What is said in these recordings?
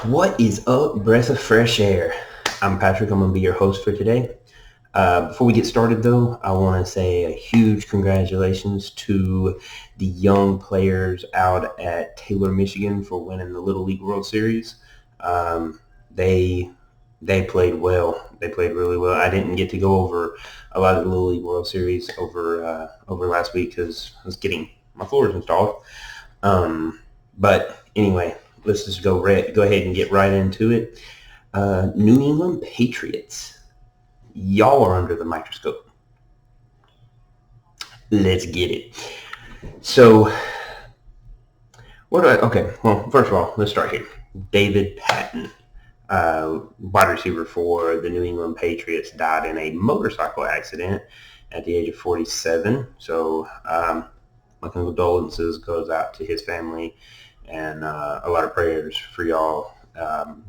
What is up, breath of fresh air? I'm Patrick. I'm going to be your host for today. Before we get started, though, I want to say a huge congratulations to the young players out at Taylor, Michigan for winning the Little League World Series. They played well. They played really well. I didn't get to go over a lot of the Little League World Series over last week because I was getting my floors installed. But anyway, let's just go ahead and get right into it. New England Patriots. Y'all are under the microscope. Let's get it. So, okay, well, first of all, let's start here. David Patton, wide receiver for the New England Patriots, died in a motorcycle accident at the age of 47. So, my condolences goes out to his family and a lot of prayers for y'all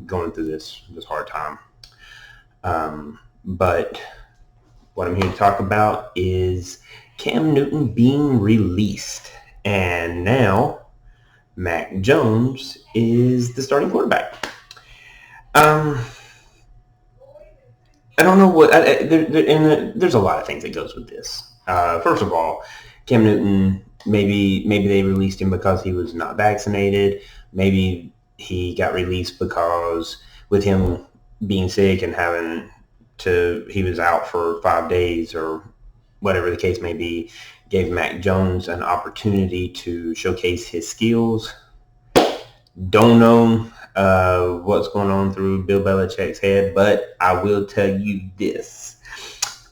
going through this hard time. But what I'm here to talk about is Cam Newton being released. And now Mac Jones is the starting quarterback. I don't know what... there's a lot of things that goes with this. First of all, Cam Newton, maybe they released him because he was not vaccinated. Maybe he got released because with him being sick and he was out for 5 days or whatever the case may be, gave Mac Jones an opportunity to showcase his skills. Don't know what's going on through Bill Belichick's head, but I will tell you this.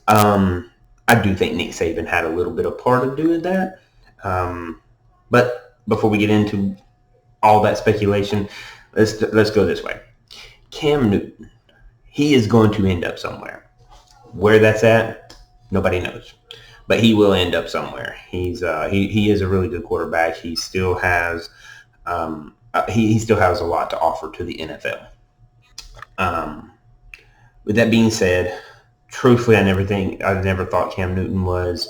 I do think Nick Saban had a little bit of part of doing that. But before we get into all that speculation, let's go this way. Cam Newton, he is going to end up somewhere. Where that's at, nobody knows. But he will end up somewhere. He is a really good quarterback. He still has he still has a lot to offer to the NFL. With that being said, truthfully, I never thought Cam Newton was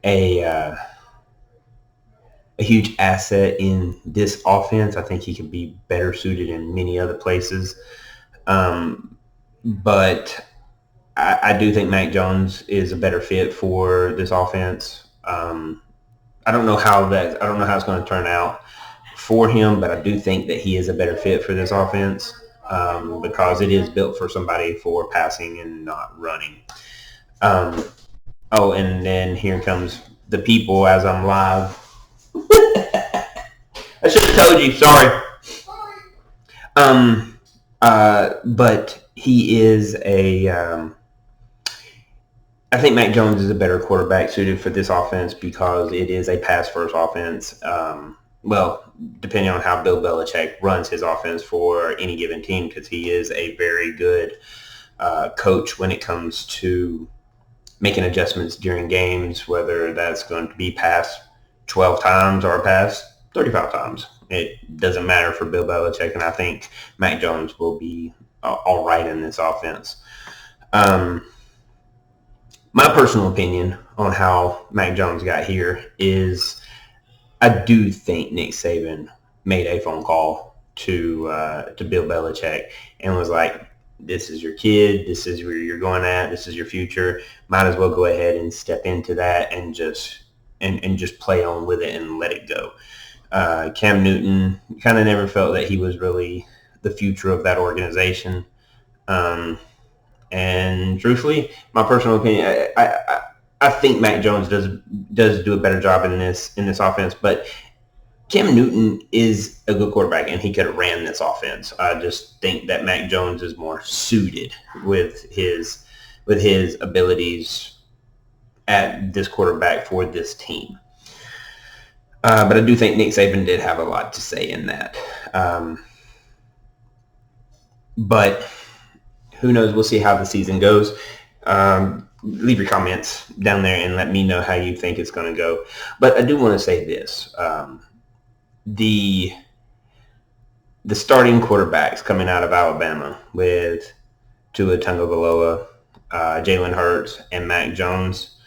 a huge asset in this offense. I think he could be better suited in many other places. But I do think Mac Jones is a better fit for this offense. I don't know how it's going to turn out for him, but I do think that he is a better fit for this offense because it is built for somebody for passing and not running. And then here comes the people as I'm live. I should have told you. Sorry. But he is I think Mac Jones is a better quarterback suited for this offense because it is a pass-first offense. Well, depending on how Bill Belichick runs his offense for any given team, because he is a very good coach when it comes to making adjustments during games, whether that's going to be pass 12 times or pass 35 times. It doesn't matter for Bill Belichick, and I think Mac Jones will be all right in this offense. My personal opinion on how Mac Jones got here is I do think Nick Saban made a phone call to Bill Belichick and was like, this is your kid, this is where you're going at, this is your future. Might as well go ahead and step into that and just play on with it and let it go. Cam Newton kind of never felt that he was really the future of that organization. And truthfully, my personal opinion, I think Mac Jones does do a better job in this offense, but Cam Newton is a good quarterback and he could have ran this offense. I just think that Mac Jones is more suited with his abilities at this quarterback for this team. But I do think Nick Saban did have a lot to say in that. But who knows? We'll see how the season goes. Leave your comments down there and let me know how you think it's going to go. But I do want to say this. The starting quarterbacks coming out of Alabama with Tua Tagovailoa, Jalen Hurts, and Mac Jones.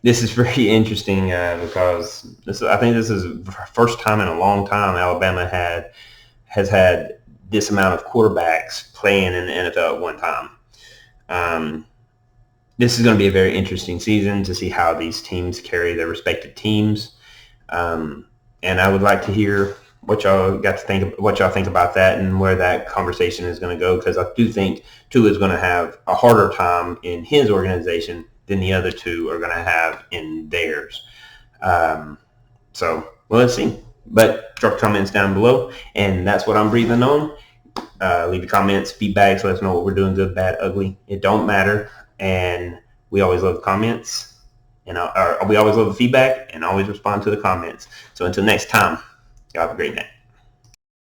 This is very interesting because I think this is the first time in a long time Alabama has had this amount of quarterbacks playing in the NFL at one time. This is going to be a very interesting season to see how these teams carry their respective teams. And I would like to hear what y'all think about that and where that conversation is going to go, because I do think Tua is going to have a harder time in his organization than the other two are going to have in theirs. So, let's see. But drop comments down below, and that's what I'm breathing on. Leave your comments, feedbacks, let us know what we're doing, good, bad, ugly. It don't matter, and we always love the comments, and we always love the feedback, and always respond to the comments. So until next time, y'all have a great night.